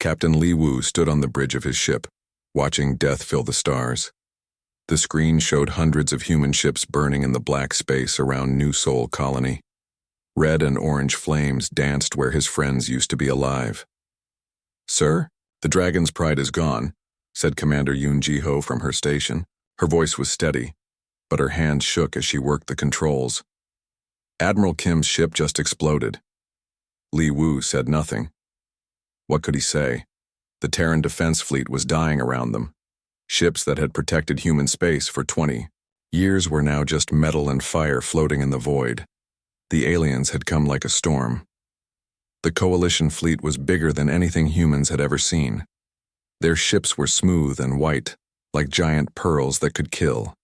Captain Li Wu stood on the bridge of his ship, watching death fill the stars. The screen showed hundreds of human ships burning in the black space around New Sol Colony. Red and orange flames danced where his friends used to be alive. "Sir, the Dragon's Pride is gone," said Commander Yoon Ji-ho from her station. Her voice was steady, but her hands shook as she worked the controls. Admiral Kim's ship just exploded. Li Wu said nothing. What could he say? The Terran defense fleet was dying around them. Ships that had protected human space for 20 years were now just metal and fire floating in the void. The aliens had come like a storm. The Coalition fleet was bigger than anything humans had ever seen. Their ships were smooth and white, like giant pearls that could kill.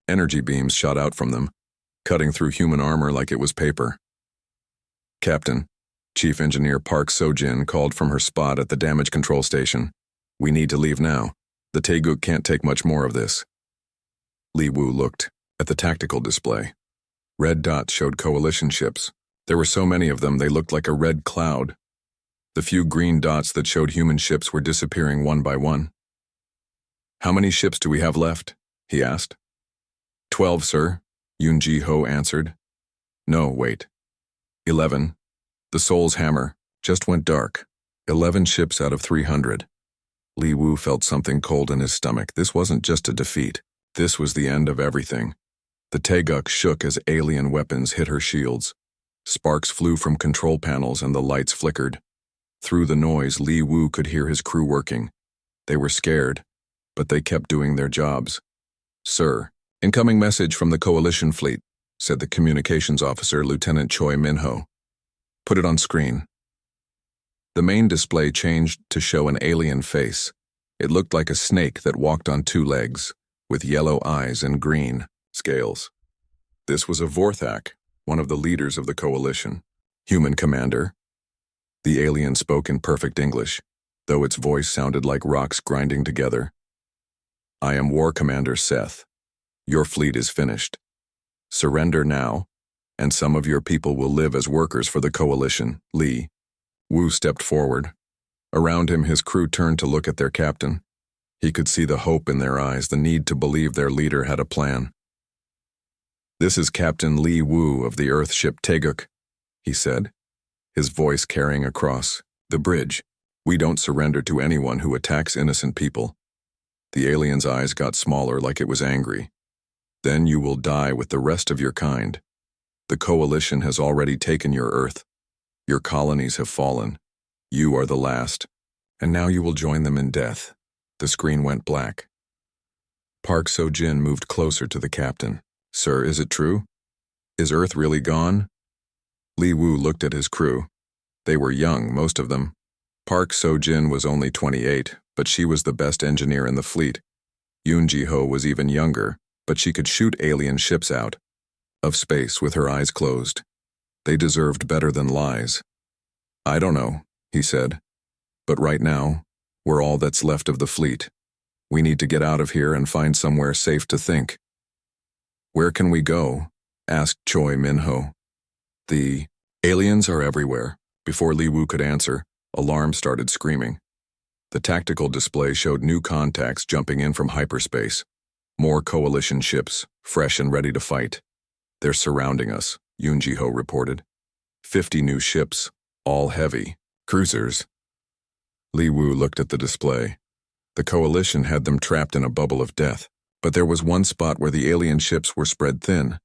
Energy beams shot out from them, cutting through human armor like it was paper. "Captain," Chief Engineer Park So-jin called from her spot at the damage control station. "We need to leave now. The Taeguk can't take much more of this." Li Wu looked at the tactical display. Red dots showed Coalition ships. There were so many of them they looked like a red cloud. The few green dots that showed human ships were disappearing one by one. "How many ships do we have left?" he asked. 12, sir," Yoon Ji-ho answered. "No, wait. 11. The Soul's Hammer just went dark. 11 ships out of 300. Li Wu felt something cold in his stomach. This wasn't just a defeat. This was the end of everything. The Taeguk shook as alien weapons hit her shields. Sparks flew from control panels and the lights flickered. Through the noise, Li Wu could hear his crew working. They were scared, but they kept doing their jobs. "Sir, incoming message from the Coalition fleet," said the communications officer, Lieutenant Choi Min-ho. "Put it on screen." The main display changed to show an alien face. It looked like a snake that walked on 2 legs, with yellow eyes and green scales. This was a Vorthak, one of the leaders of the Coalition. "Human commander." The alien spoke in perfect English, though its voice sounded like rocks grinding together. "I am War Commander Seth. Your fleet is finished. Surrender now, and some of your people will live as workers for the Coalition." Li Wu stepped forward. Around him, his crew turned to look at their captain. He could see the hope in their eyes, the need to believe their leader had a plan. "This is Captain Li Wu of the Earth ship Taeguk," he said, his voice carrying across the bridge. "We don't surrender to anyone who attacks innocent people." The alien's eyes got smaller, like it was angry. "Then you will die with the rest of your kind. The Coalition has already taken your Earth. Your colonies have fallen. You are the last, and now you will join them in death." The screen went black. Park So-jin moved closer to the captain. "Sir, is it true? Is Earth really gone?" Li Wu looked at his crew. They were young, most of them. Park So-jin was only 28, but she was the best engineer in the fleet. Yoon Ji-ho was even younger, but she could shoot alien ships out of space with her eyes closed. They deserved better than lies. "I don't know," he said. "But right now, we're all that's left of the fleet. We need to get out of here and find somewhere safe to think." "Where can we go?" asked Choi Min-ho. "The aliens are everywhere." Before Li Wu could answer, alarms started screaming. The tactical display showed new contacts jumping in from hyperspace. More Coalition ships, fresh and ready to fight. "They're surrounding us," Yoon Ji-ho reported. 50 new ships, all heavy, cruisers. Li Wu looked at the display. The Coalition had them trapped in a bubble of death, but there was one spot where the alien ships were spread thin,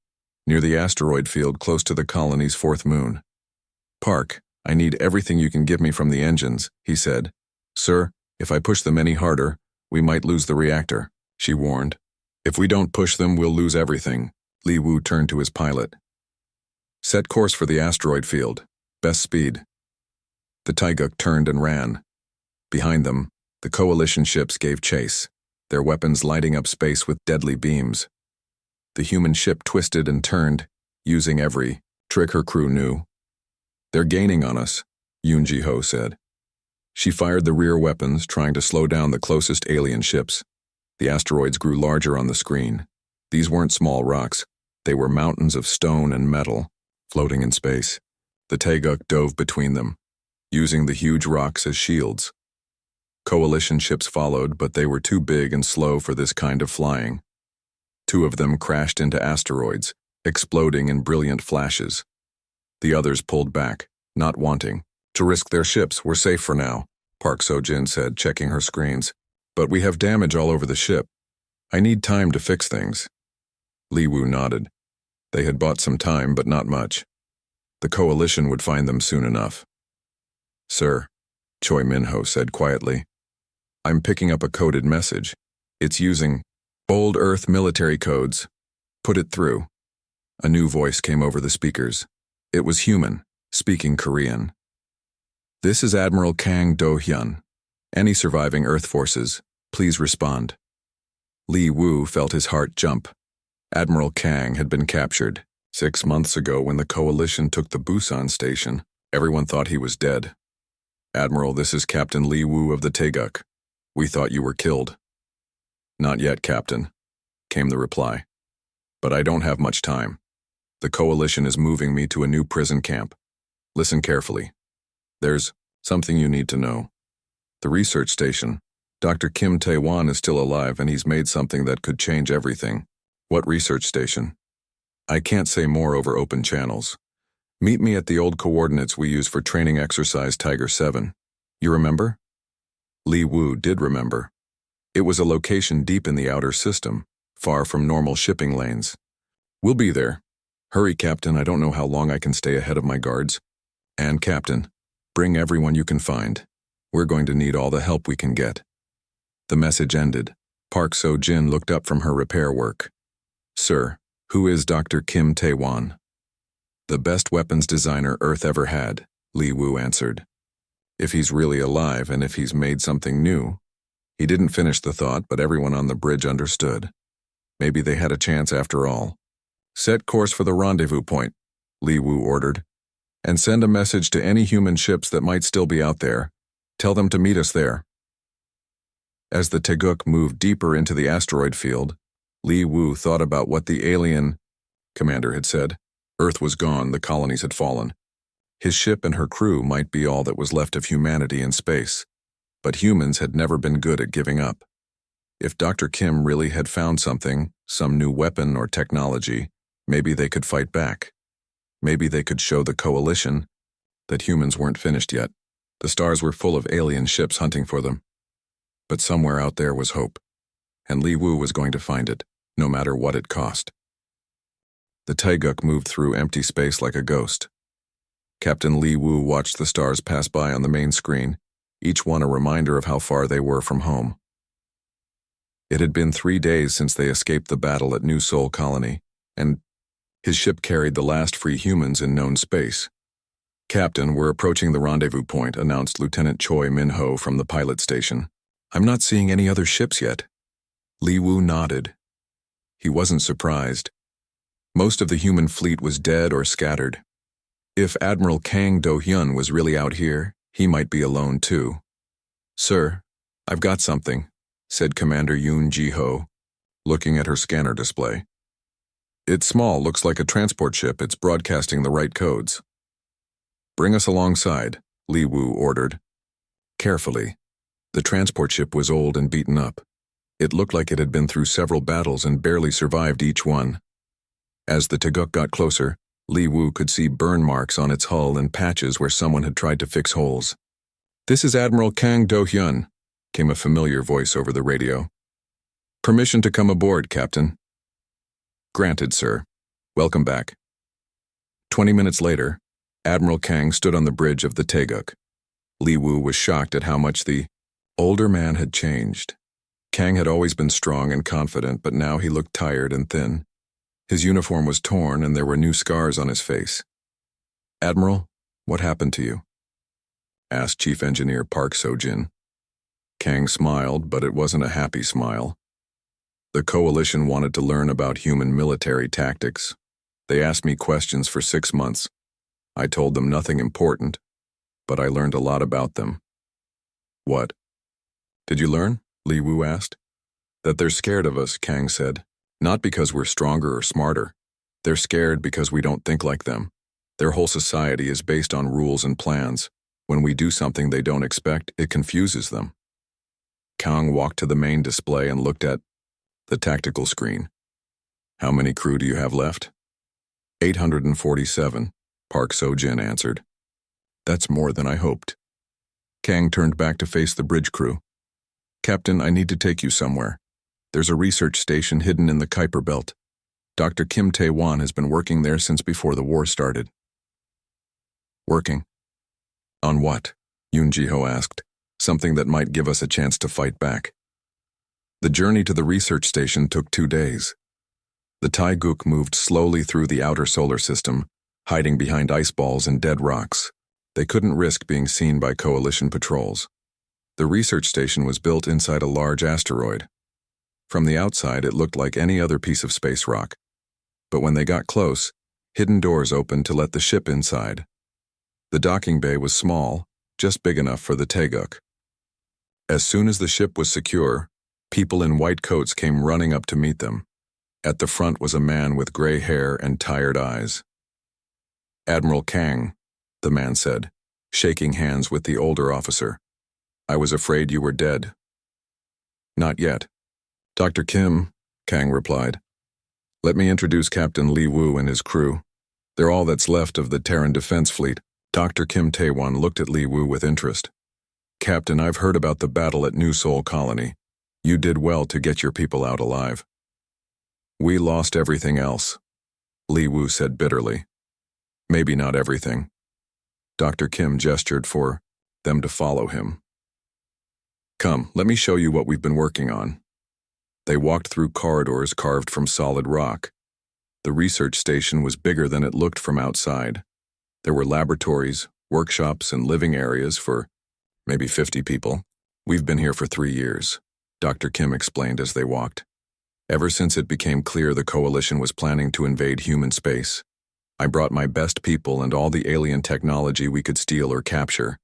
near the asteroid field close to the colony's 4th moon. "Park, I need everything you can give me from the engines," he said. "Sir, if I push them any harder, we might lose the reactor," she warned. "If we don't push them, we'll lose everything." Li Wu turned to his pilot. "Set course for the asteroid field. Best speed." The Taeguk turned and ran. Behind them, the Coalition ships gave chase, their weapons lighting up space with deadly beams. The human ship twisted and turned, using every trick her crew knew. "They're gaining on us," Yoon Ji-ho said. She fired the rear weapons, trying to slow down the closest alien ships. The asteroids grew larger on the screen. These weren't small rocks. They were mountains of stone and metal, floating in space. The Taeguk dove between them, using the huge rocks as shields. Coalition ships followed, but they were too big and slow for this kind of flying. 2 of them crashed into asteroids, exploding in brilliant flashes. The others pulled back, not wanting to risk their ships. "We're safe for now," Park So-jin said, checking her screens. "But we have damage all over the ship. I need time to fix things." Li Wu nodded. They had bought some time, but not much. The Coalition would find them soon enough. "Sir," Choi Min-ho said quietly, "I'm picking up a coded message. It's using old Earth military codes. Put it through." A new voice came over the speakers. It was human, speaking Korean. "This is Admiral Kang Do-hyun. Any surviving Earth forces, please respond." Li Wu felt his heart jump. Admiral Kang had been captured 6 months ago when the Coalition took the Busan station. Everyone thought he was dead. "Admiral, this is Captain Li Wu of the Taeguk. We thought you were killed." "Not yet, Captain," came the reply. "But I don't have much time. The Coalition is moving me to a new prison camp. Listen carefully. There's something you need to know. The research station, Dr. Kim Tae-won is still alive, and he's made something that could change everything." "What research station?" "I can't say more over open channels. Meet me at the old coordinates we use for training exercise Tiger 7. You remember?" Li Wu did remember. It was a location deep in the outer system, far from normal shipping lanes. "We'll be there. Hurry, Captain, I don't know how long I can stay ahead of my guards. And Captain, bring everyone you can find. We're going to need all the help we can get." The message ended. Park So-jin looked up from her repair work. "Sir, who is Dr. Kim Tae-won?" "The best weapons designer Earth ever had," Li Wu answered. "If he's really alive and if he's made something new." He didn't finish the thought, but everyone on the bridge understood. Maybe they had a chance after all. "Set course for the rendezvous point," Li Wu ordered, "and send a message to any human ships that might still be out there. Tell them to meet us there." As the Taeguk moved deeper into the asteroid field, Li Wu thought about what the alien commander had said. Earth was gone, the colonies had fallen. His ship and her crew might be all that was left of humanity in space, but humans had never been good at giving up. If Dr. Kim really had found something, some new weapon or technology, maybe they could fight back. Maybe they could show the Coalition that humans weren't finished yet. The stars were full of alien ships hunting for them. But somewhere out there was hope, and Li Wu was going to find it, no matter what it cost. The Taeguk moved through empty space like a ghost. Captain Li Wu watched the stars pass by on the main screen, each one a reminder of how far they were from home. It had been 3 days since they escaped the battle at New Seoul Colony, and his ship carried the last free humans in known space. "Captain, we're approaching the rendezvous point," announced Lieutenant Choi Min-ho from the pilot station. "I'm not seeing any other ships yet." Li Wu nodded. He wasn't surprised. Most of the human fleet was dead or scattered. If Admiral Kang Do-hyun was really out here, he might be alone too. "Sir, I've got something," said Commander Yoon Ji-ho, looking at her scanner display. "It's small, looks like a transport ship. It's broadcasting the right codes." "Bring us alongside," Li Wu ordered. Carefully. The transport ship was old and beaten up. It looked like it had been through several battles and barely survived each one. As the Taeguk got closer, Li Wu could see burn marks on its hull and patches where someone had tried to fix holes. "This is Admiral Kang Do-hyun," came a familiar voice over the radio. "Permission to come aboard, Captain." "Granted, sir. Welcome back." 20 minutes later, Admiral Kang stood on the bridge of the Taeguk. Li Wu was shocked at how much the older man had changed. Kang had always been strong and confident, but now he looked tired and thin. His uniform was torn and there were new scars on his face. "Admiral, what happened to you?" asked Chief Engineer Park So-jin. Kang smiled, but it wasn't a happy smile. "The Coalition wanted to learn about human military tactics. They asked me questions for 6 months. I told them nothing important, but I learned a lot about them." "What?" "Did you learn?" Li Wu asked. "That they're scared of us," Kang said. "Not because we're stronger or smarter. They're scared because we don't think like them. Their whole society is based on rules and plans. When we do something they don't expect, it confuses them." Kang walked to the main display and looked at the tactical screen. How many crew do you have left? 847, Park So-jin answered. That's more than I hoped. Kang turned back to face the bridge crew. Captain, I need to take you somewhere. There's a research station hidden in the Kuiper Belt. Dr. Kim Tae-won has been working there since before the war started. Working? On what? Yoon Ji-ho asked. Something that might give us a chance to fight back. The journey to the research station took 2 days. The Taeguk moved slowly through the outer solar system, hiding behind ice balls and dead rocks. They couldn't risk being seen by coalition patrols. The research station was built inside a large asteroid. From the outside, it looked like any other piece of space rock. But when they got close, hidden doors opened to let the ship inside. The docking bay was small, just big enough for the Taeguk. As soon as the ship was secure, people in white coats came running up to meet them. At the front was a man with gray hair and tired eyes. Admiral Kang, the man said, shaking hands with the older officer. I was afraid you were dead. Not yet. Dr. Kim, Kang replied. Let me introduce Captain Lee Woo and his crew. They're all that's left of the Terran Defense Fleet. Dr. Kim Tae-won looked at Lee Woo with interest. Captain, I've heard about the battle at New Seoul Colony. You did well to get your people out alive. We lost everything else, Lee Woo said bitterly. Maybe not everything. Dr. Kim gestured for them to follow him. Come, let me show you what we've been working on. They walked through corridors carved from solid rock. The research station was bigger than it looked from outside. There were laboratories, workshops, and living areas for maybe 50 people. We've been here for 3 years, Dr. Kim explained as they walked. Ever since it became clear the coalition was planning to invade human space, I brought my best people and all the alien technology we could steal or capture.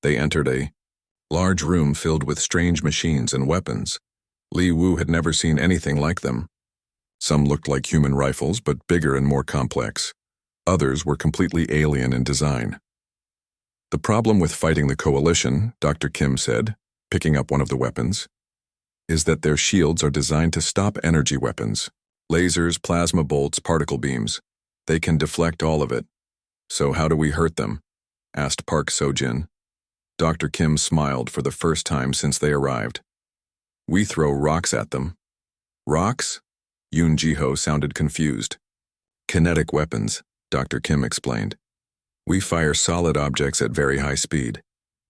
They entered a large room filled with strange machines and weapons. Lee Woo had never seen anything like them. Some looked like human rifles, but bigger and more complex. Others were completely alien in design. The problem with fighting the coalition, Dr. Kim said, picking up one of the weapons, is that their shields are designed to stop energy weapons. Lasers, plasma bolts, particle beams. They can deflect all of it. So how do we hurt them? Asked Park So-jin. Dr. Kim smiled for the first time since they arrived. We throw rocks at them. Rocks? Yoon Ji-ho sounded confused. Kinetic weapons, Dr. Kim explained. We fire solid objects at very high speed.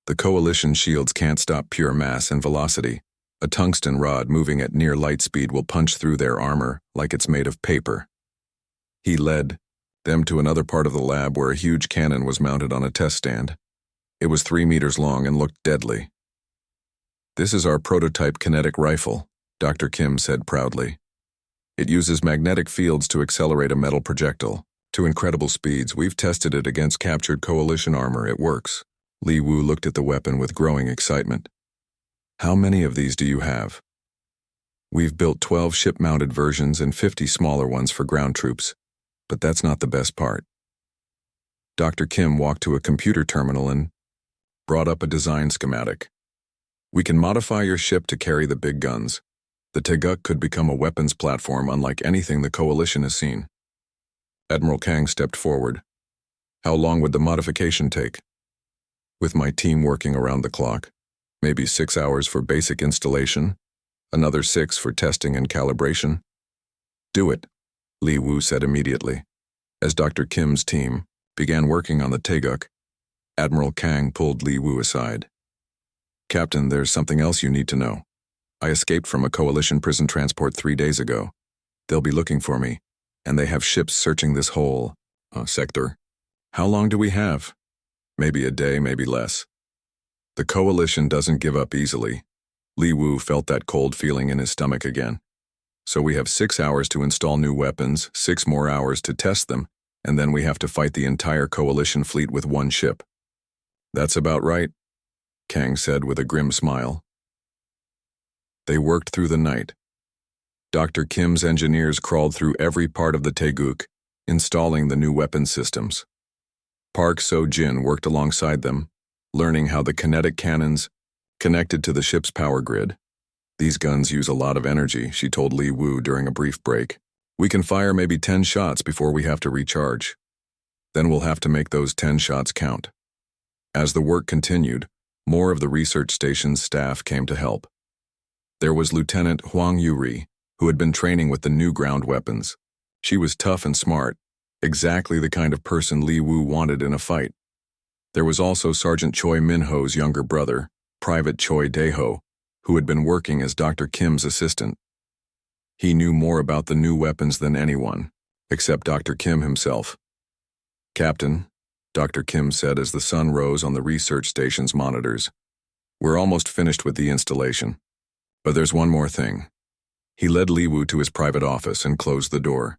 The coalition shields can't stop pure mass and velocity. A tungsten rod moving at near light speed will punch through their armor like it's made of paper. He led them to another part of the lab where a huge cannon was mounted on a test stand. It was 3 meters long and looked deadly. This is our prototype kinetic rifle, Dr. Kim said proudly. It uses magnetic fields to accelerate a metal projectile. To incredible speeds, we've tested it against captured coalition armor. It works. Lee Woo looked at the weapon with growing excitement. How many of these do you have? We've built 12 ship-mounted versions and 50 smaller ones for ground troops, but that's not the best part. Dr. Kim walked to a computer terminal and brought up a design schematic. We can modify your ship to carry the big guns. The Taeguk could become a weapons platform unlike anything the coalition has seen. Admiral Kang stepped forward. How long would the modification take? With my team working around the clock, maybe 6 hours for basic installation, another 6 for testing and calibration. Do it, Lee Woo said immediately. As Dr. Kim's team began working on the Taeguk, Admiral Kang pulled Lee Woo aside. Captain, there's something else you need to know. I escaped from a coalition prison transport 3 days ago. They'll be looking for me, and they have ships searching this whole sector. How long do we have? Maybe a day, maybe less. The coalition doesn't give up easily. Lee Woo felt that cold feeling in his stomach again. So we have 6 hours to install new weapons, 6 more hours to test them, and then we have to fight the entire coalition fleet with 1 ship. That's about right, Kang said with a grim smile. They worked through the night. Dr. Kim's engineers crawled through every part of the Taeguk, installing the new weapon systems. Park So-jin worked alongside them, learning how the kinetic cannons connected to the ship's power grid. These guns use a lot of energy, she told Li Wu during a brief break. We can fire maybe 10 shots before we have to recharge. Then we'll have to make those 10 shots count. As the work continued, more of the research station's staff came to help. There was Lieutenant Huang Yuri, who had been training with the new ground weapons. She was tough and smart, exactly the kind of person Li Wu wanted in a fight. There was also Sergeant Choi Minho's younger brother, Private Choi Daeho, who had been working as Dr. Kim's assistant. He knew more about the new weapons than anyone, except Dr. Kim himself. Captain, Dr. Kim said as the sun rose on the research station's monitors, we're almost finished with the installation. But there's one more thing. He led Li Wu to his private office and closed the door.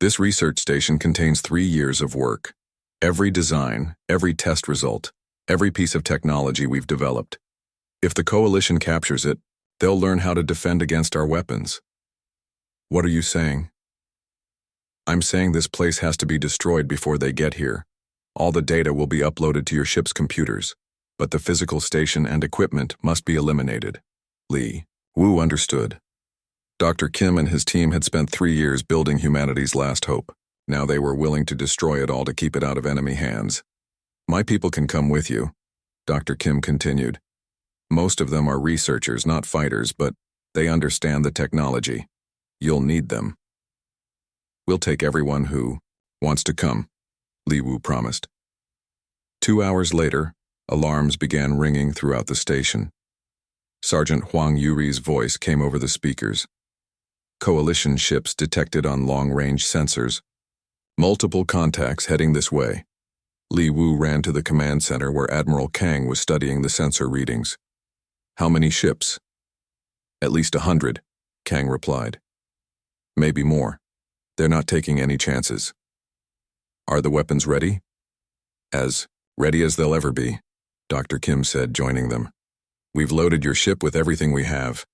This research station contains 3 years of work. Every design, every test result, every piece of technology we've developed. If the Coalition captures it, they'll learn how to defend against our weapons. What are you saying? I'm saying this place has to be destroyed before they get here. All the data will be uploaded to your ship's computers, but the physical station and equipment must be eliminated. Li Wu understood. Dr. Kim and his team had spent 3 years building humanity's last hope. Now they were willing to destroy it all to keep it out of enemy hands. My people can come with you, Dr. Kim continued. Most of them are researchers, not fighters, but they understand the technology. You'll need them. We'll take everyone who wants to come, Li Wu promised. 2 hours later, alarms began ringing throughout the station. Sergeant Huang Yuri's voice came over the speakers. Coalition ships detected on long-range sensors. Multiple contacts heading this way. Li Wu ran to the command center where Admiral Kang was studying the sensor readings. How many ships? At least 100, Kang replied. Maybe more. They're not taking any chances. Are the weapons ready? As ready as they'll ever be, Dr. Kim said, joining them. We've loaded your ship with everything we have.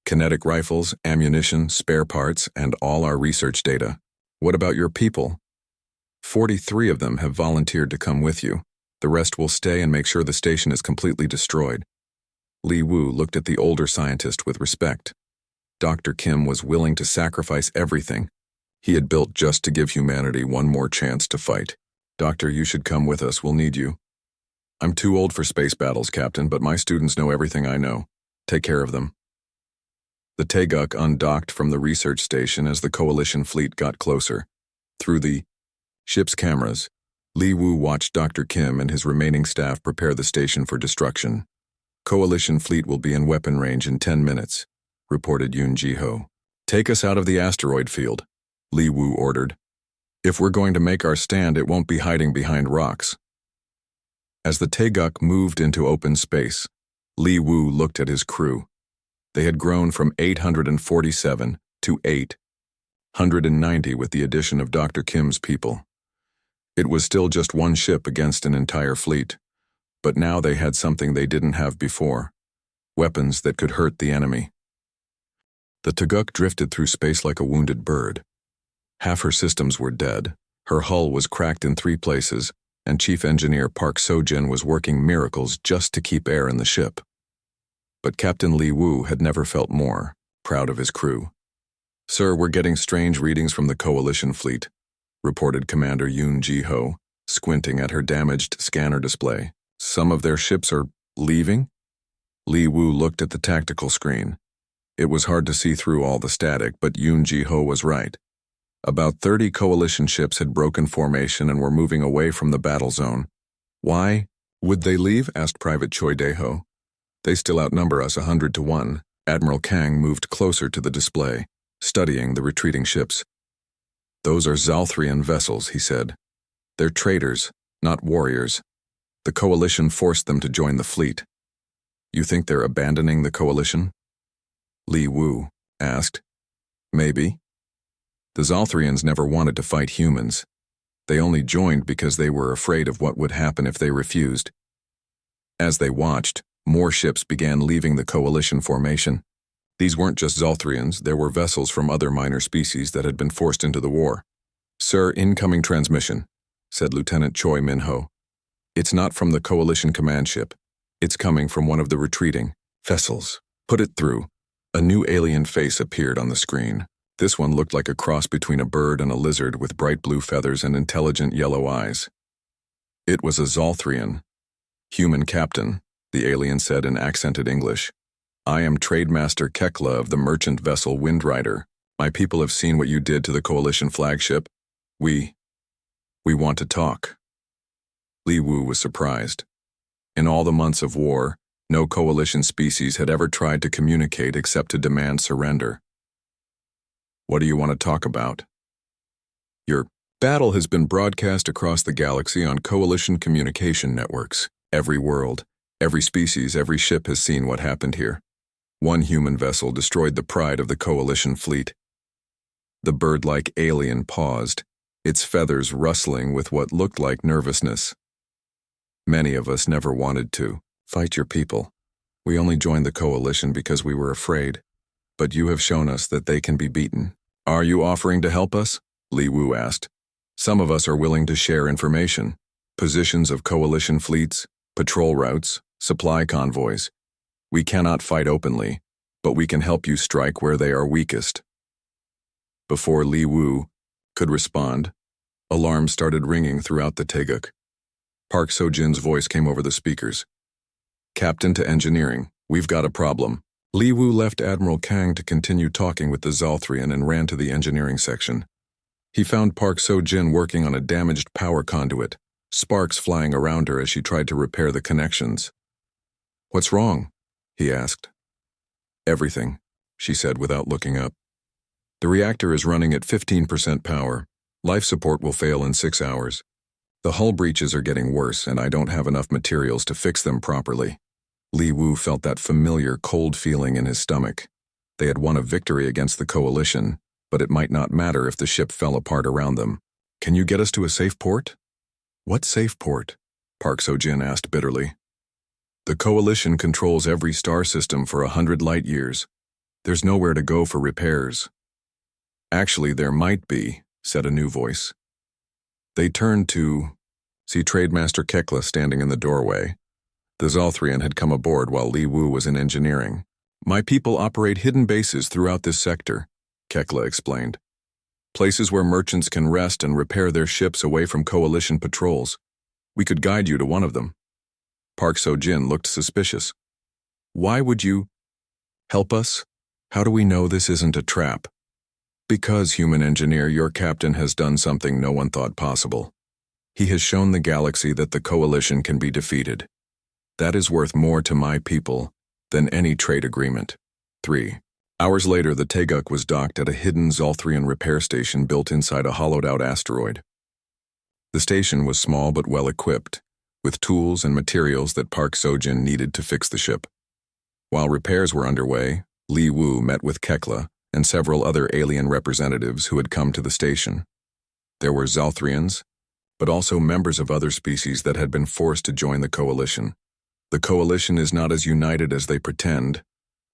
Kinetic rifles, ammunition, spare parts, and all our research data. What about your people? 43 of them have volunteered to come with you. The rest will stay and make sure the station is completely destroyed. Li Wu looked at the older scientist with respect. Dr. Kim was willing to sacrifice everything he had built just to give humanity one more chance to fight. Doctor, you should come with us. We'll need you. I'm too old for space battles, Captain, but my students know everything I know. Take care of them. The Taeguk undocked from the research station as the Coalition fleet got closer. Through the ship's cameras, Li Wu watched Dr. Kim and his remaining staff prepare the station for destruction. Coalition fleet will be in weapon range in 10 minutes, reported Yun Jiho. Take us out of the asteroid field, Li Wu ordered. If we're going to make our stand, it won't be hiding behind rocks. As the Taeguk moved into open space, Li Wu looked at his crew. They had grown from 847 to 890 with the addition of Dr. Kim's people. It was still just one ship against an entire fleet, but now they had something they didn't have before, weapons that could hurt the enemy. The Taeguk drifted through space like a wounded bird. Half her systems were dead, her hull was cracked in 3 places, and Chief Engineer Park Sojin was working miracles just to keep air in the ship. But Captain Li Wu had never felt more proud of his crew. Sir, we're getting strange readings from the Coalition fleet, reported Commander Yun Jiho, squinting at her damaged scanner display. Some of their ships are leaving? Li Wu looked at the tactical screen. It was hard to see through all the static, but Yun Jiho was right. About 30 Coalition ships had broken formation and were moving away from the battle zone. Why would they leave? Asked Private Choi Daeho. They still outnumber us 100 to 1. Admiral Kang moved closer to the display, studying the retreating ships. Those are Zalthrian vessels, he said. They're traitors, not warriors. The Coalition forced them to join the fleet. You think they're abandoning the Coalition? Li Wu asked. Maybe. The Zalthrians never wanted to fight humans. They only joined because they were afraid of what would happen if they refused. As they watched, more ships began leaving the Coalition formation. These weren't just Zalthrians, there were vessels from other minor species that had been forced into the war. Sir, incoming transmission, said Lieutenant Choi Minho. It's not from the Coalition command ship. It's coming from one of the retreating vessels. Put it through, A new alien face appeared on the screen. This one looked like a cross between a bird and a lizard with bright blue feathers and intelligent yellow eyes. It was a Zolthrian. "Human captain," the alien said in accented English. "I am Trademaster Kekla of the merchant vessel Windrider. My people have seen what you did to the Coalition flagship. We want to talk." Li Wu was surprised. In all the months of war, no Coalition species had ever tried to communicate except to demand surrender. "What do you want to talk about?" "Your battle has been broadcast across the galaxy on Coalition communication networks. Every world, every species, every ship has seen what happened here. One human vessel destroyed the pride of the Coalition fleet." The bird-like alien paused, its feathers rustling with what looked like nervousness. "Many of us never wanted to fight your people. We only joined the Coalition because we were afraid. But you have shown us that they can be beaten. Are you offering to help us?" Li Wu asked. "Some of us are willing to share information. Positions of Coalition fleets, patrol routes, supply convoys. We cannot fight openly, but we can help you strike where they are weakest." Before Li Wu could respond, alarms started ringing throughout the Teguk. Park Sojin's voice came over the speakers. "Captain to engineering, we've got a problem." Li Wu left Admiral Kang to continue talking with the Zolthrian and ran to the engineering section. He found Park Sojin working on a damaged power conduit, sparks flying around her as she tried to repair the connections. "What's wrong?" he asked. "Everything," she said without looking up. "The reactor is running at 15% power. Life support will fail in 6 hours. The hull breaches are getting worse, and I don't have enough materials to fix them properly." Li Wu felt that familiar, cold feeling in his stomach. They had won a victory against the Coalition, but it might not matter if the ship fell apart around them. "Can you get us to a safe port?" "What safe port?" Park Sojin asked bitterly. "The Coalition controls every star system for 100 light years. There's nowhere to go for repairs." "Actually, there might be," said a new voice. They turned to see Trademaster Kekla standing in the doorway. The Zolthrian had come aboard while Li Wu was in engineering. "My people operate hidden bases throughout this sector," Kekla explained. "Places where merchants can rest and repair their ships away from Coalition patrols. We could guide you to one of them." Park Sojin looked suspicious. "Why would you help us? How do we know this isn't a trap?" "Because, human engineer, your captain has done something no one thought possible. He has shown the galaxy that the Coalition can be defeated. That is worth more to my people than any trade agreement." 3 hours later, the Teguk was docked at a hidden Zolthrian repair station built inside a hollowed-out asteroid. The station was small but well-equipped, with tools and materials that Park Sojin needed to fix the ship. While repairs were underway, Li Wu met with Kekla and several other alien representatives who had come to the station. There were Zolthrians, but also members of other species that had been forced to join the Coalition. "The Coalition is not as united as they pretend,"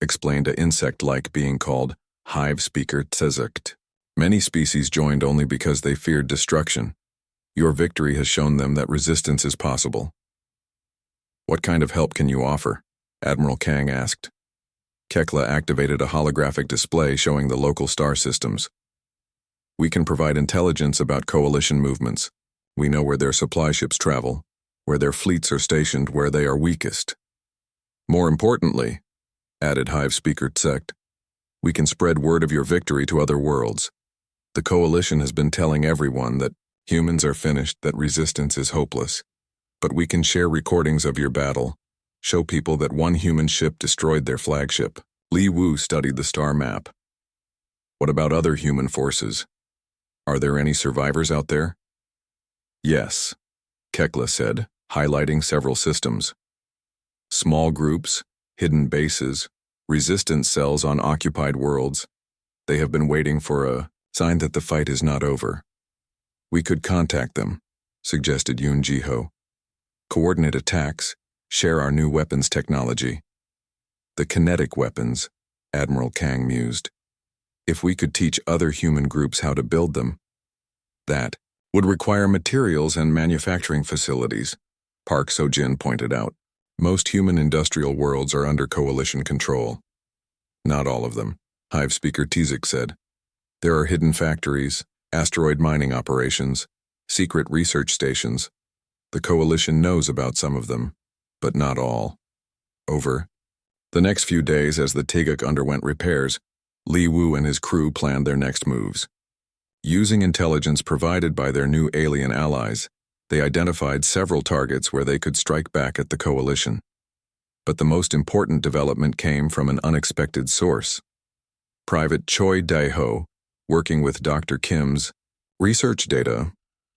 explained an insect-like being called Hive Speaker Tzezukt. "Many species joined only because they feared destruction. Your victory has shown them that resistance is possible." "What kind of help can you offer?" Admiral Kang asked. Kekla activated a holographic display showing the local star systems. "We can provide intelligence about Coalition movements. We know where their supply ships travel, where their fleets are stationed, where they are weakest. More importantly," added Hive Speaker Tsekt, "we can spread word of your victory to other worlds. The Coalition has been telling everyone that humans are finished, that resistance is hopeless. But we can share recordings of your battle, show people that one human ship destroyed their flagship." Li Wu studied the star map. "What about other human forces? Are there any survivors out there?" "Yes," Kekla said, highlighting several systems. "Small groups, hidden bases, resistance cells on occupied worlds. They have been waiting for a sign that the fight is not over." "We could contact them," suggested Yoon Ji-ho. "Coordinate attacks, share our new weapons technology." "The kinetic weapons," Admiral Kang mused. "If we could teach other human groups how to build them, that would require materials and manufacturing facilities," Park Sojin pointed out. "Most human industrial worlds are under Coalition control. Not all of them, Hive speaker Tizik said. There are hidden factories, asteroid mining operations, secret research stations. The Coalition knows about some of them, but not all. Over. The next few days, as the Tiguk underwent repairs, Li Wu and his crew planned their next moves. Using intelligence provided by their new alien allies, they identified several targets where they could strike back at the Coalition. But the most important development came from an unexpected source. Private Choi Dae-ho, working with Dr. Kim's research data,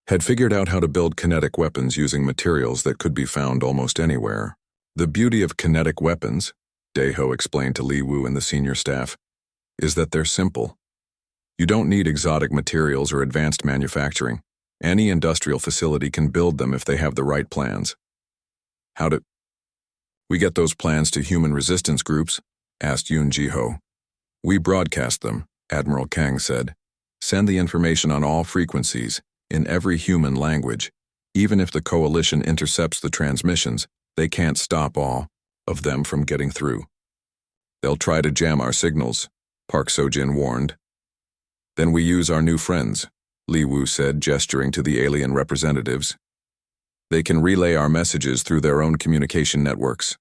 had figured out how to build kinetic weapons using materials that could be found almost anywhere. The beauty of kinetic weapons, Dae-ho explained to Li Wu and the senior staff, is that they're simple. You don't need exotic materials or advanced manufacturing. Any industrial facility can build them if they have the right plans. How do we get those plans to human resistance groups? Asked Yoon Ji-ho. We broadcast them, Admiral Kang said. Send the information on all frequencies, in every human language. Even if the Coalition intercepts the transmissions, they can't stop all of them from getting through. They'll try to jam our signals, Park Seo-jin warned. Then we use our new friends, Li Wu said, gesturing to the alien representatives. They can relay our messages through their own communication networks.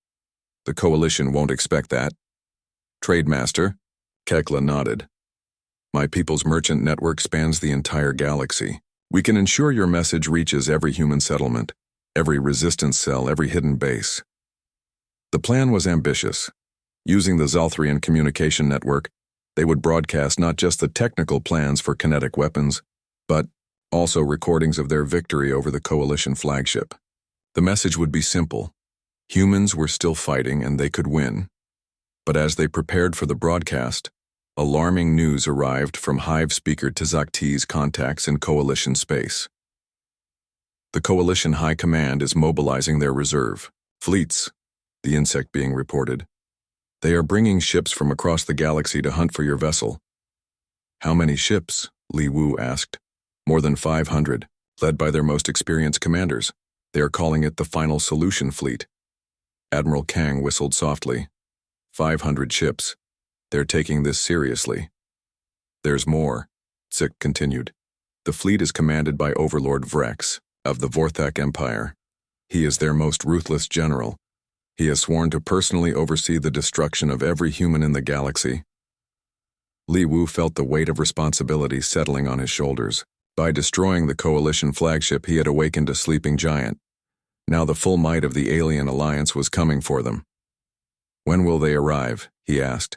The Coalition won't expect that. Trademaster, Kekla nodded. My people's merchant network spans the entire galaxy. We can ensure your message reaches every human settlement, every resistance cell, every hidden base. The plan was ambitious. Using the Zalthrian communication network, they would broadcast not just the technical plans for kinetic weapons, but also recordings of their victory over the Coalition flagship. The message would be simple. Humans were still fighting and they could win. But as they prepared for the broadcast, alarming news arrived from Hive speaker Tzakti's contacts in Coalition space. The Coalition High Command is mobilizing their reserve fleets, the insect being reported. They are bringing ships from across the galaxy to hunt for your vessel. How many ships? Li Wu asked. More than 500, led by their most experienced commanders. They are calling it the Final Solution Fleet. Admiral Kang whistled softly. 500 ships. They're taking this seriously. There's more, Zik continued. The fleet is commanded by Overlord Vrex of the Vorthak Empire. He is their most ruthless general. He has sworn to personally oversee the destruction of every human in the galaxy. Li Wu felt the weight of responsibility settling on his shoulders. By destroying the Coalition flagship, he had awakened a sleeping giant. Now the full might of the alien alliance was coming for them. When will they arrive? He asked.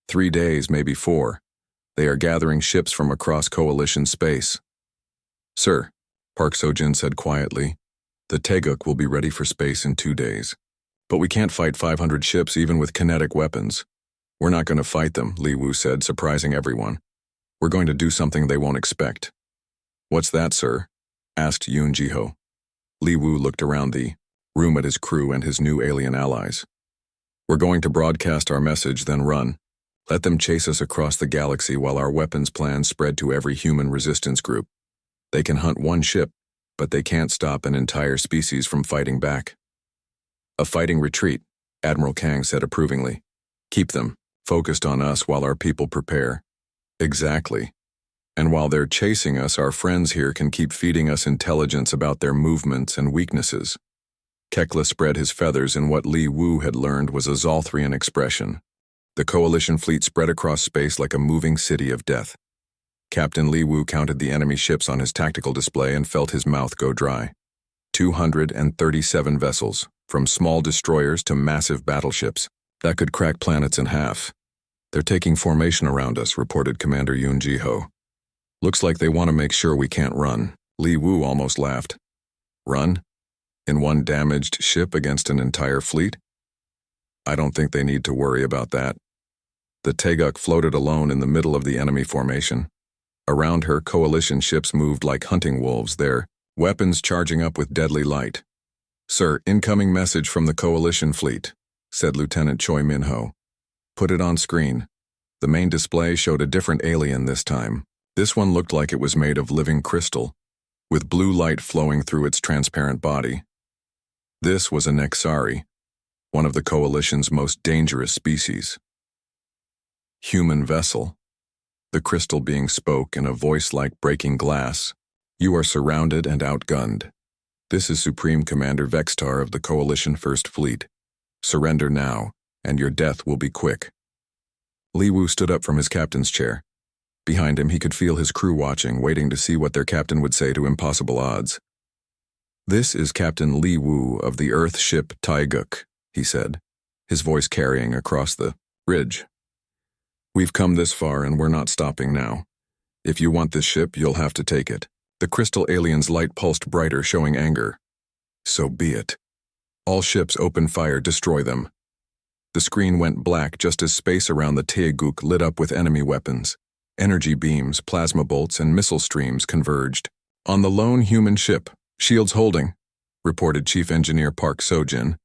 3 days, maybe 4. They are gathering ships from across Coalition space. Sir, Park Seo-jin said quietly, the Tiguk will be ready for space in 2 days. But we can't fight 500 ships even with kinetic weapons. We're not going to fight them, Li Wu said, surprising everyone. We're going to do something they won't expect. What's that, sir? Asked Yoon Ji-ho. Li Wu looked around the room at his crew and his new alien allies. We're going to broadcast our message, then run. Let them chase us across the galaxy while our weapons plans spread to every human resistance group. They can hunt one ship, but they can't stop an entire species from fighting back. A fighting retreat, Admiral Kang said approvingly. Keep them focused on us while our people prepare. Exactly. And while they're chasing us, our friends here can keep feeding us intelligence about their movements and weaknesses. Kekla spread his feathers in what Li Wu had learned was a Zalthrian expression. The Coalition fleet spread across space like a moving city of death. Captain Li Wu counted the enemy ships on his tactical display and felt his mouth go dry. 237 vessels, from small destroyers to massive battleships, that could crack planets in half. They're taking formation around us, reported Commander Yoon Ji-ho. Looks like they want to make sure we can't run. Li Wu almost laughed. Run? In one damaged ship against an entire fleet? I don't think they need to worry about that. The Tiguk floated alone in the middle of the enemy formation. Around her, Coalition ships moved like hunting wolves, their weapons charging up with deadly light. Sir, incoming message from the Coalition fleet, said Lieutenant Choi Min-ho. Put it on screen. The main display showed a different alien this time. This one looked like it was made of living crystal, with blue light flowing through its transparent body. This was a Nexari, one of the Coalition's most dangerous species. Human vessel. The crystal being spoke in a voice like breaking glass. You are surrounded and outgunned. This is Supreme Commander Vextar of the Coalition First Fleet. Surrender now, and your death will be quick. Li Wu stood up from his captain's chair. Behind him, he could feel his crew watching, waiting to see what their captain would say to impossible odds. This is Captain Li Wu of the Earth ship Taiguk, he said, his voice carrying across the ridge. We've come this far and we're not stopping now. If you want this ship, you'll have to take it. The crystal alien's light pulsed brighter, showing anger. So be it. All ships open fire, destroy them. The screen went black just as space around the Taiguk lit up with enemy weapons. Energy beams, plasma bolts, and missile streams converged. On the lone human ship, shields holding, reported Chief Engineer Park Sojin,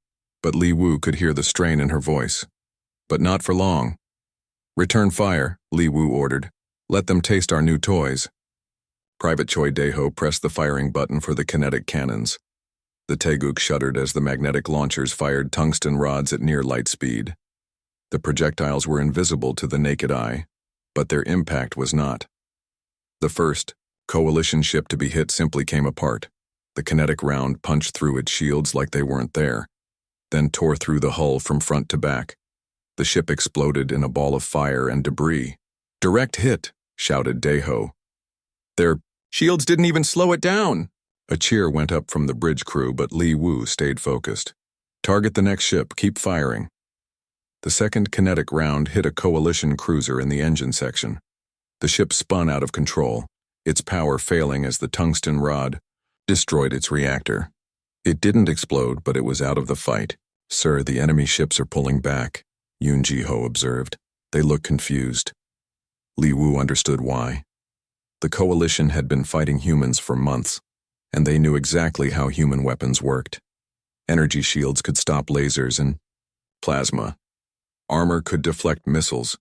but Li Wu could hear the strain in her voice. But not for long. Return fire, Li Wu ordered. Let them taste our new toys. Private Choi Daeho pressed the firing button for the kinetic cannons. The Taiguk shuddered as the magnetic launchers fired tungsten rods at near light speed. The projectiles were invisible to the naked eye, but their impact was not. The first Coalition ship to be hit simply came apart. The kinetic round punched through its shields like they weren't there, then tore through the hull from front to back. The ship exploded in a ball of fire and debris. Direct hit, shouted Daeho. Their shields didn't even slow it down. A cheer went up from the bridge crew, but Li Wu stayed focused. Target the next ship, keep firing. The second kinetic round hit a Coalition cruiser in the engine section. The ship spun out of control, its power failing as the tungsten rod destroyed its reactor. It didn't explode, but it was out of the fight. Sir, the enemy ships are pulling back, Yoon Ji-ho observed. They look confused. Li Wu understood why. The Coalition had been fighting humans for months, and they knew exactly how human weapons worked. Energy shields could stop lasers and plasma. Armor could deflect missiles,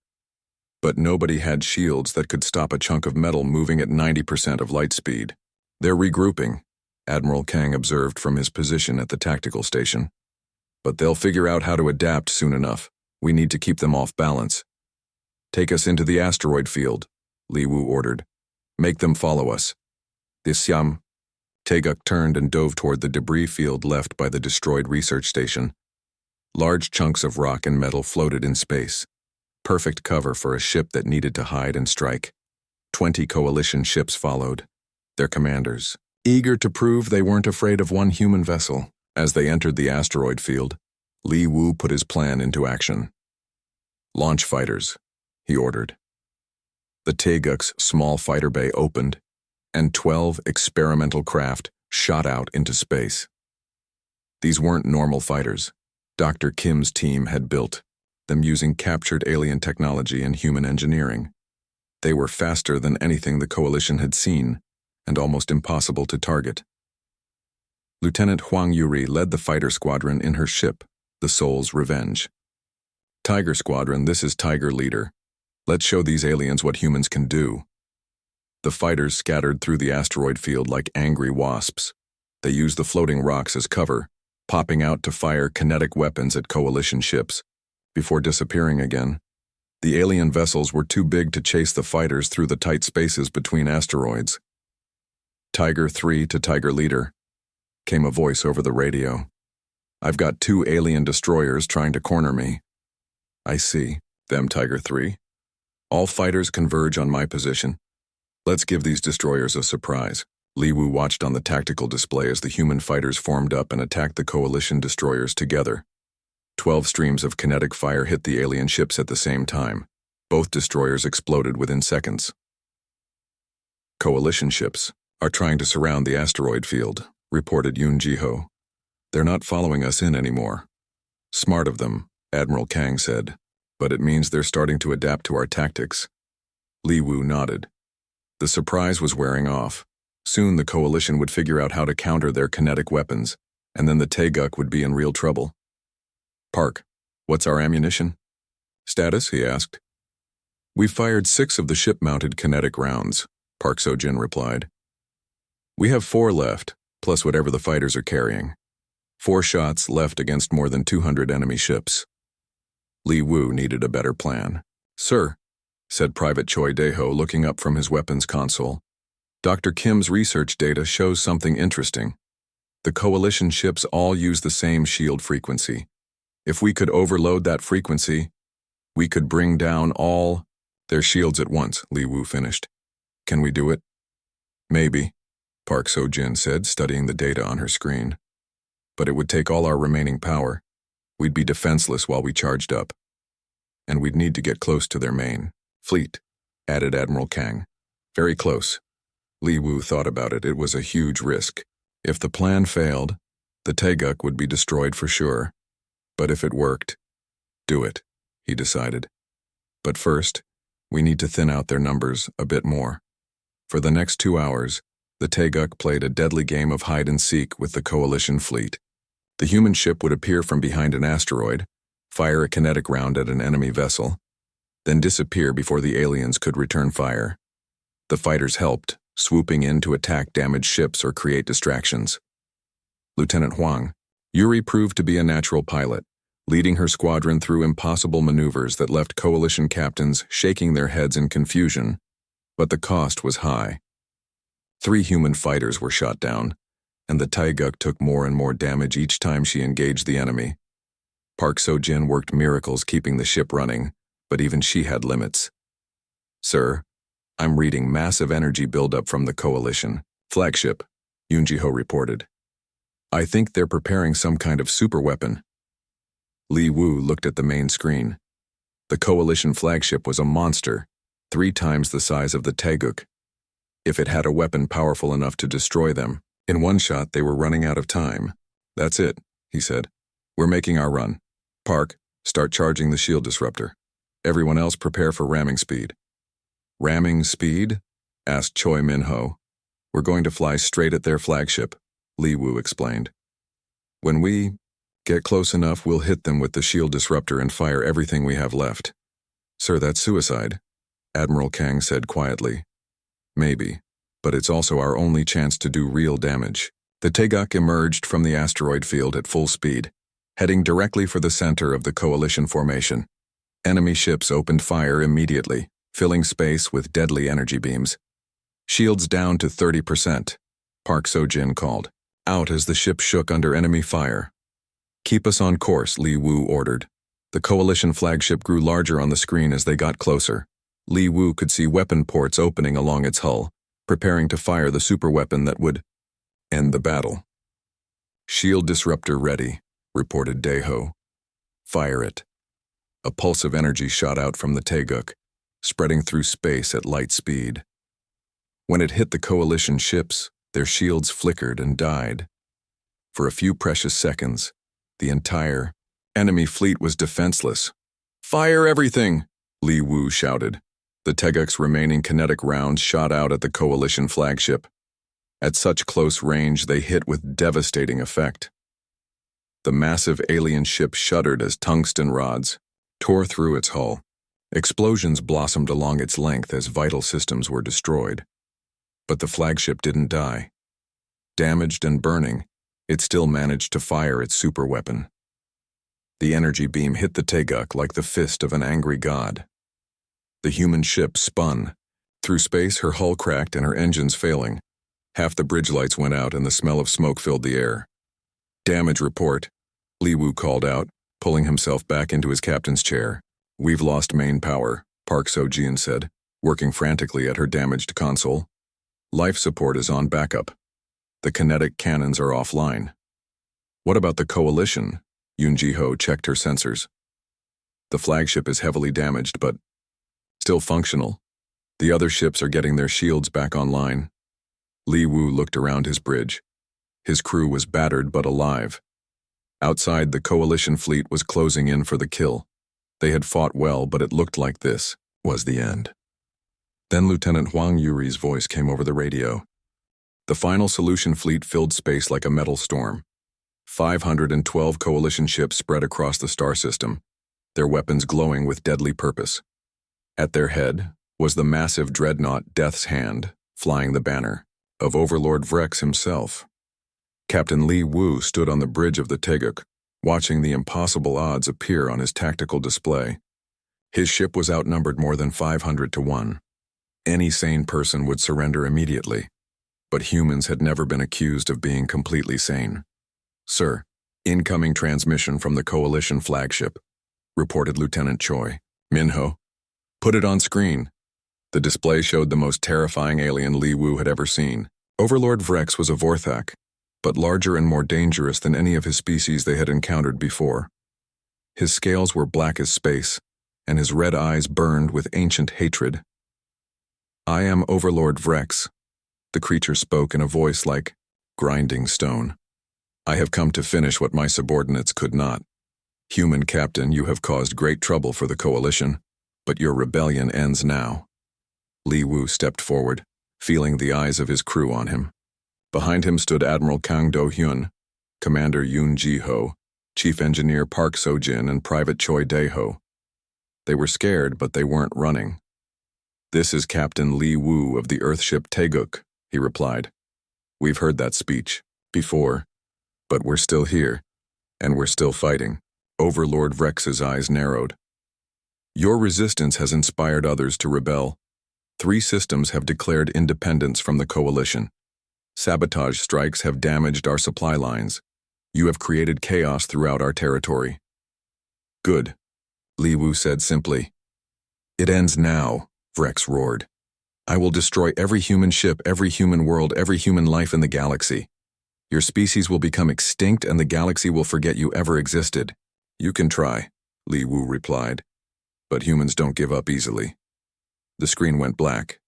but nobody had shields that could stop a chunk of metal moving at 90% of light speed. They're regrouping, Admiral Kang observed from his position at the tactical station. But they'll figure out how to adapt soon enough. We need to keep them off balance. Take us into the asteroid field, Li Wu ordered. Make them follow us. Taiguk turned and dove toward the debris field left by the destroyed research station. Large chunks of rock and metal floated in space. Perfect cover for a ship that needed to hide and strike. 20 Coalition ships followed, their commanders, eager to prove they weren't afraid of one human vessel. As they entered the asteroid field, Li Wu put his plan into action. Launch fighters, he ordered. The Taiguk's small fighter bay opened, and 12 experimental craft shot out into space. These weren't normal fighters. Dr. Kim's team had built them using captured alien technology and human engineering. They were faster than anything the Coalition had seen, and almost impossible to target. Lieutenant Huang Yuri led the fighter squadron in her ship, the Soul's Revenge. Tiger Squadron, this is Tiger Leader. Let's show these aliens what humans can do. The fighters scattered through the asteroid field like angry wasps. They used the floating rocks as cover, popping out to fire kinetic weapons at Coalition ships, before disappearing again. The alien vessels were too big to chase the fighters through the tight spaces between asteroids. Tiger 3 to Tiger Leader, came a voice over the radio. I've got 2 alien destroyers trying to corner me. I see them, Tiger 3. All fighters converge on my position. Let's give these destroyers a surprise. Li Wu watched on the tactical display as the human fighters formed up and attacked the Coalition destroyers together. 12 streams of kinetic fire hit the alien ships at the same time. Both destroyers exploded within seconds. Coalition ships are trying to surround the asteroid field, reported Yoon Ji-ho. They're not following us in anymore. Smart of them, Admiral Kang said, but it means they're starting to adapt to our tactics. Li Wu nodded. The surprise was wearing off. Soon the Coalition would figure out how to counter their kinetic weapons, and then the Taiguk would be in real trouble. Park, what's our ammunition? Status, he asked. We fired 6 of the ship-mounted kinetic rounds, Park Sojin replied. We have 4 left, plus whatever the fighters are carrying. 4 shots left against more than 200 enemy ships. Li Wu needed a better plan. Sir, said Private Choi Daeho, looking up from his weapons console. Dr. Kim's research data shows something interesting. The coalition ships all use the same shield frequency. If we could overload that frequency, we could bring down all their shields at once, Li Wu finished. Can we do it? Maybe, Park So-jin said, studying the data on her screen. But it would take all our remaining power. We'd be defenseless while we charged up. And we'd need to get close to their main fleet, added Admiral Kang. Very close. Li Wu thought about it. It was a huge risk. If the plan failed, the Taeguk would be destroyed for sure. But if it worked, do it, he decided. But first, we need to thin out their numbers a bit more. For the next 2 hours, the Taeguk played a deadly game of hide-and-seek with the coalition fleet. The human ship would appear from behind an asteroid, fire a kinetic round at an enemy vessel, then disappear before the aliens could return fire. The fighters helped, swooping in to attack damaged ships or create distractions. Lieutenant Huang, Yuri proved to be a natural pilot, leading her squadron through impossible maneuvers that left coalition captains shaking their heads in confusion, but the cost was high. 3 human fighters were shot down, and the Taeguk took more and more damage each time she engaged the enemy. Park So-jin worked miracles keeping the ship running, but even she had limits. Sir, I'm reading massive energy buildup from the coalition flagship, Yoon Ji-ho reported. I think they're preparing some kind of superweapon. Li Wu looked at the main screen. The coalition flagship was a monster, 3 times the size of the Taeguk. If it had a weapon powerful enough to destroy them, in one shot they were running out of time. That's it, he said. We're making our run. Park, start charging the shield disruptor. Everyone else prepare for ramming speed. Ramming speed? Asked Choi Min-ho. We're going to fly straight at their flagship, Li Wu explained. When we get close enough, we'll hit them with the shield disruptor and fire everything we have left. Sir, that's suicide, Admiral Kang said quietly. Maybe, but it's also our only chance to do real damage. The Taeguk emerged from the asteroid field at full speed, heading directly for the center of the coalition formation. Enemy ships opened fire immediately, filling space with deadly energy beams. Shields down to 30%, Park So-jin called, out as the ship shook under enemy fire. Keep us on course, Li Wu ordered. The coalition flagship grew larger on the screen as they got closer. Li Wu could see weapon ports opening along its hull, preparing to fire the superweapon that would end the battle. Shield disruptor ready, reported Daeho. Fire it. A pulse of energy shot out from the Taeguk, spreading through space at light speed. When it hit the coalition ships, their shields flickered and died. For a few precious seconds, the entire enemy fleet was defenseless. Fire everything, Li Wu shouted. The Taeguk's remaining kinetic rounds shot out at the coalition flagship. At such close range, they hit with devastating effect. The massive alien ship shuddered as tungsten rods tore through its hull. Explosions blossomed along its length as vital systems were destroyed. But the flagship didn't die. Damaged and burning, it still managed to fire its superweapon. The energy beam hit the Taeguk like the fist of an angry god. The human ship spun. Through space, her hull cracked and her engines failing. Half the bridge lights went out and the smell of smoke filled the air. Damage report, Li Wu called out, pulling himself back into his captain's chair. We've lost main power, Park So-jin said, working frantically at her damaged console. Life support is on backup. The kinetic cannons are offline. What about the coalition? Yoon Ji-ho checked her sensors. The flagship is heavily damaged, but still functional. The other ships are getting their shields back online. Li Wu looked around his bridge. His crew was battered but alive. Outside, the coalition fleet was closing in for the kill. They had fought well, but it looked like this was the end. Then Lieutenant Huang Yuri's voice came over the radio. The final solution fleet filled space like a metal storm. 512 coalition ships spread across the star system, their weapons glowing with deadly purpose. At their head was the massive dreadnought Death's Hand, flying the banner of Overlord Vrex himself. Captain Li Wu stood on the bridge of the Taeguk, watching the impossible odds appear on his tactical display. His ship was outnumbered more than 500 to 1. Any sane person would surrender immediately, but humans had never been accused of being completely sane. "Sir, incoming transmission from the Coalition flagship," reported Lieutenant Choi. "Minho, put it on screen." The display showed the most terrifying alien Li Wu had ever seen. Overlord Vrex was a Vorthak, but larger and more dangerous than any of his species they had encountered before. His scales were black as space, and his red eyes burned with ancient hatred. "I am Overlord Vrex," the creature spoke in a voice like grinding stone. "I have come to finish what my subordinates could not. Human Captain, you have caused great trouble for the Coalition, but your rebellion ends now." Li Wu stepped forward, feeling the eyes of his crew on him. Behind him stood Admiral Kang Do-hyun, Commander Yoon Ji-ho, Chief Engineer Park So-jin, and Private Choi Dae-ho. They were scared, but they weren't running. "This is Captain Li Wu of the Earthship Taeguk," he replied. "We've heard that speech before, but we're still here, and we're still fighting." Overlord Vrex's eyes narrowed. "Your resistance has inspired others to rebel. 3 systems have declared independence from the Coalition. Sabotage strikes have damaged our supply lines. You have created chaos throughout our territory." "Good," Li Wu said simply. "It ends now," Vrex roared. "I will destroy every human ship, every human world, every human life in the galaxy. Your species will become extinct and the galaxy will forget you ever existed." "You can try," Li Wu replied, "but humans don't give up easily." The screen went black.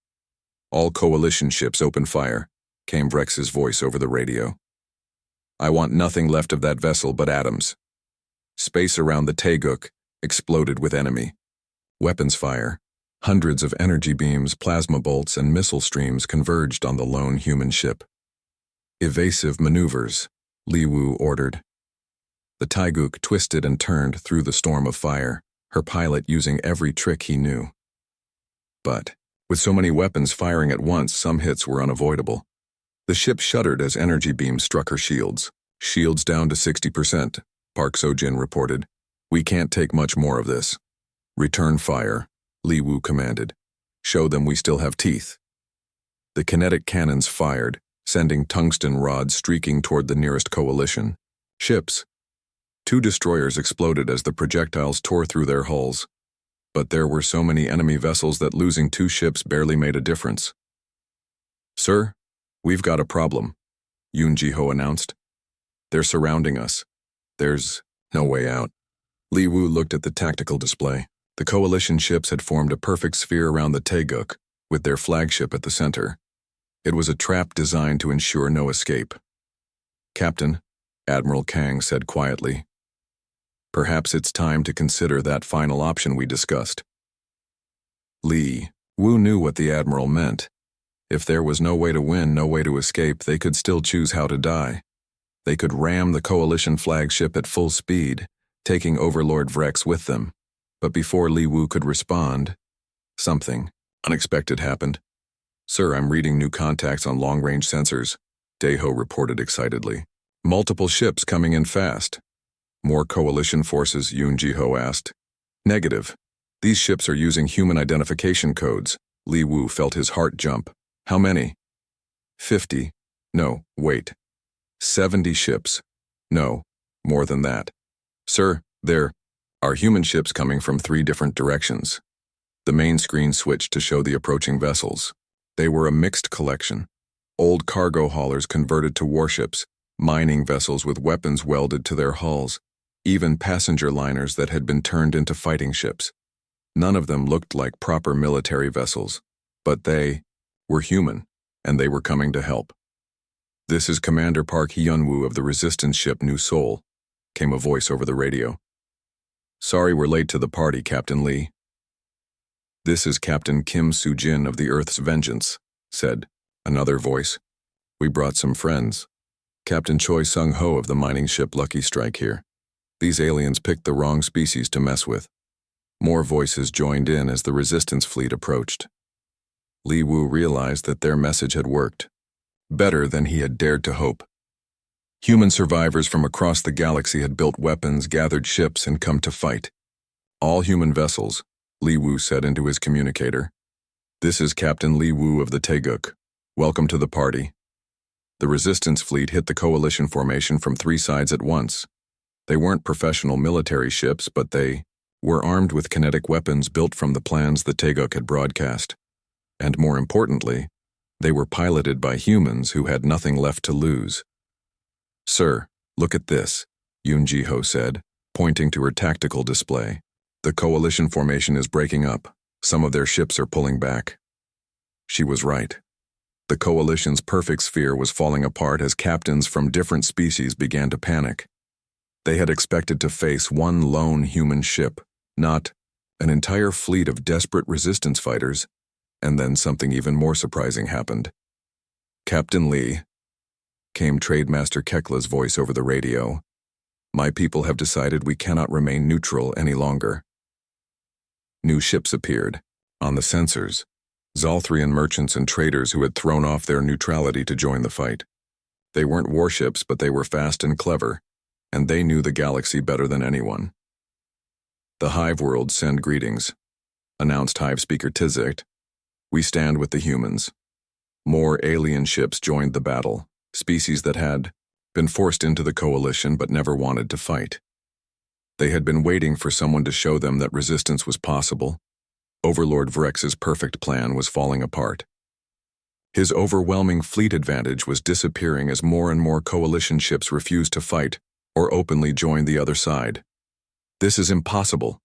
"All Coalition ships open fire," came Vrex's voice over the radio. "I want nothing left of that vessel but atoms." Space around the Taeguk exploded with enemy. Weapons fire, hundreds of energy beams, plasma bolts, and missile streams converged on the lone human ship. "Evasive maneuvers," Li Wu ordered. The Taeguk twisted and turned through the storm of fire, her pilot using every trick he knew. But, with so many weapons firing at once, some hits were unavoidable. The ship shuddered as energy beams struck her shields. "Shields down to 60%, Park So-jin reported. "We can't take much more of this." "Return fire," Li Wu commanded. "Show them we still have teeth." The kinetic cannons fired, sending tungsten rods streaking toward the nearest Coalition ships. 2 destroyers exploded as the projectiles tore through their hulls. But there were so many enemy vessels that losing 2 ships barely made a difference. "Sir, we've got a problem," Yoon Ji-ho announced. "They're surrounding us. There's no way out." Li Wu looked at the tactical display. The Coalition ships had formed a perfect sphere around the Taeguk, with their flagship at the center. It was a trap designed to ensure no escape. "Captain," Admiral Kang said quietly, "perhaps it's time to consider that final option we discussed." Li Wu knew what the Admiral meant. If there was no way to win, no way to escape, they could still choose how to die. They could ram the Coalition flagship at full speed, taking Overlord Vrex with them. But before Li Wu could respond, something unexpected happened. "Sir, I'm reading new contacts on long-range sensors," Dae-ho reported excitedly. "Multiple ships coming in fast." "More Coalition forces?" Yoon Ji-ho asked. "Negative. These ships are using human identification codes." Li Wu felt his heart jump. "How many?" 50. No, wait. 70 ships. No, more than that. "Sir, there are human ships coming from 3 different directions." The main screen switched to show the approaching vessels. They were a mixed collection. Old cargo haulers converted to warships, mining vessels with weapons welded to their hulls, even passenger liners that had been turned into fighting ships. None of them looked like proper military vessels, but they were human, and they were coming to help. "This is Commander Park Hyun-woo of the resistance ship New Seoul," came a voice over the radio. "Sorry we're late to the party, Captain Lee." "This is Captain Kim Soo-jin of the Earth's Vengeance," said another voice. "We brought some friends. Captain Choi Sung-ho of the mining ship Lucky Strike here. These aliens picked the wrong species to mess with." More voices joined in as the resistance fleet approached. Li Wu realized that their message had worked. Better than he had dared to hope. Human survivors from across the galaxy had built weapons, gathered ships, and come to fight. All human vessels, Li Wu said into his communicator. "This is Captain Li Wu of the Taeguk. Welcome to the party." The resistance fleet hit the coalition formation from 3 sides at once. They weren't professional military ships, but they were armed with kinetic weapons built from the plans the Taeguk had broadcast. And more importantly, they were piloted by humans who had nothing left to lose. "Sir, look at this," Yoon Ji-ho said, pointing to her tactical display. "The coalition formation is breaking up. Some of their ships are pulling back." She was right. The coalition's perfect sphere was falling apart as captains from different species began to panic. They had expected to face one lone human ship, not an entire fleet of desperate resistance fighters, and then something even more surprising happened. "Captain Lee," came Trademaster Kekla's voice over the radio, "my people have decided we cannot remain neutral any longer." New ships appeared. On the sensors, Zalthrian merchants and traders who had thrown off their neutrality to join the fight. They weren't warships, but they were fast and clever, and they knew the galaxy better than anyone. "The Hive world send greetings," announced Hive Speaker Tizict. "We stand with the humans." More alien ships joined the battle, species that had been forced into the coalition but never wanted to fight. They had been waiting for someone to show them that resistance was possible. Overlord Vrex's perfect plan was falling apart. His overwhelming fleet advantage was disappearing as more and more coalition ships refused to fight or openly joined the other side. "This is impossible,"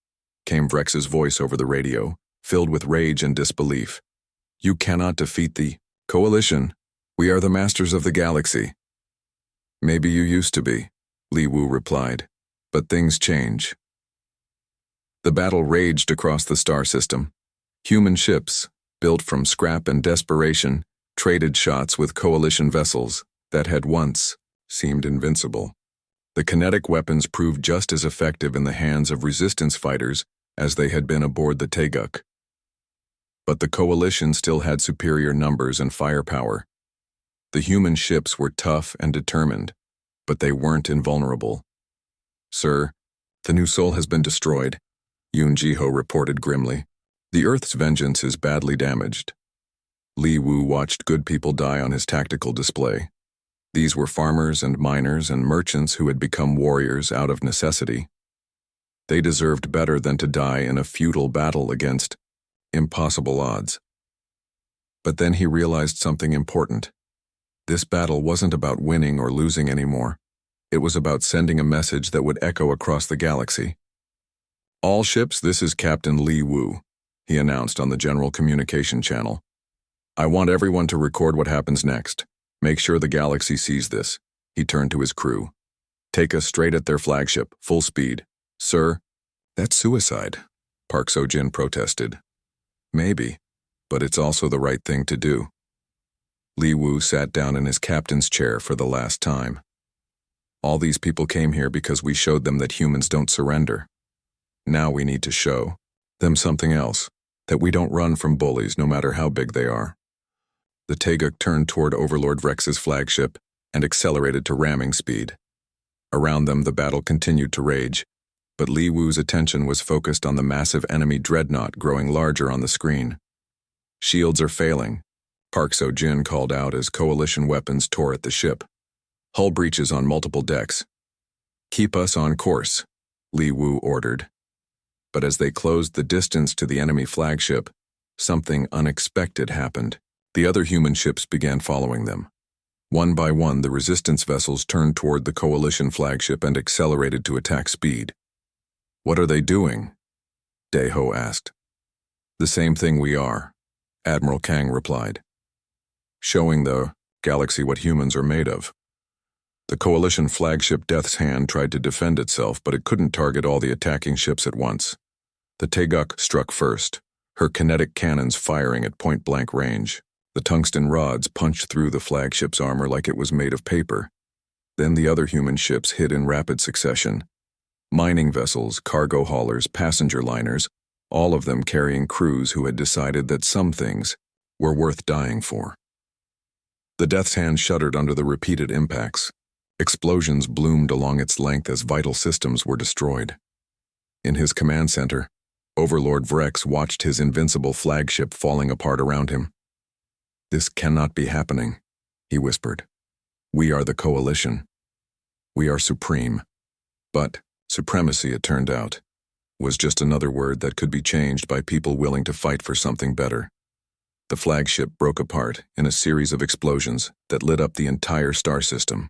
came Vrex's voice over the radio, filled with rage and disbelief. "You cannot defeat the coalition. We are the masters of the galaxy." "Maybe you used to be," Li Wu replied, "but things change." The battle raged across the star system. Human ships, built from scrap and desperation, traded shots with coalition vessels that had once seemed invincible. The kinetic weapons proved just as effective in the hands of resistance fighters as they had been aboard the Taeguk. But the coalition still had superior numbers and firepower. The human ships were tough and determined, but they weren't invulnerable. "Sir, the new Sol has been destroyed," Yoon Ji-ho reported grimly. "The Earth's vengeance is badly damaged." Li Wu watched good people die on his tactical display. These were farmers and miners and merchants who had become warriors out of necessity. They deserved better than to die in a futile battle against impossible odds. But then he realized something important. This battle wasn't about winning or losing anymore. It was about sending a message that would echo across the galaxy. "All ships, this is Captain Li Wu," he announced on the general communication channel. "I want everyone to record what happens next. Make sure the galaxy sees this." He turned to his crew. "Take us straight at their flagship, full speed." "Sir, that's suicide," Park So-jin protested. "Maybe, but it's also the right thing to do." Li Wu sat down in his captain's chair for the last time. "All these people came here because we showed them that humans don't surrender. Now we need to show them something else, that we don't run from bullies no matter how big they are." The Taeguk turned toward Overlord Vrex's flagship and accelerated to ramming speed. Around them, the battle continued to rage, but Li Wu's attention was focused on the massive enemy dreadnought growing larger on the screen. "Shields are failing," Park So-jin called out as coalition weapons tore at the ship. "Hull breaches on multiple decks." "Keep us on course," Li Wu ordered. But as they closed the distance to the enemy flagship, something unexpected happened. The other human ships began following them. One by one, the resistance vessels turned toward the coalition flagship and accelerated to attack speed. "What are they doing?" Dae-ho asked. "The same thing we are," Admiral Kang replied. "Showing the galaxy what humans are made of." The coalition flagship Death's Hand tried to defend itself, but it couldn't target all the attacking ships at once. The Taeguk struck first, her kinetic cannons firing at point-blank range. The tungsten rods punched through the flagship's armor like it was made of paper. Then the other human ships hit in rapid succession. Mining vessels, cargo haulers, passenger liners, all of them carrying crews who had decided that some things were worth dying for. The Death's Hand shuddered under the repeated impacts. Explosions bloomed along its length as vital systems were destroyed. In his command center, Overlord Vrex watched his invincible flagship falling apart around him. "This cannot be happening," he whispered. "We are the Coalition. We are supreme." But supremacy, it turned out, was just another word that could be changed by people willing to fight for something better. The flagship broke apart in a series of explosions that lit up the entire star system.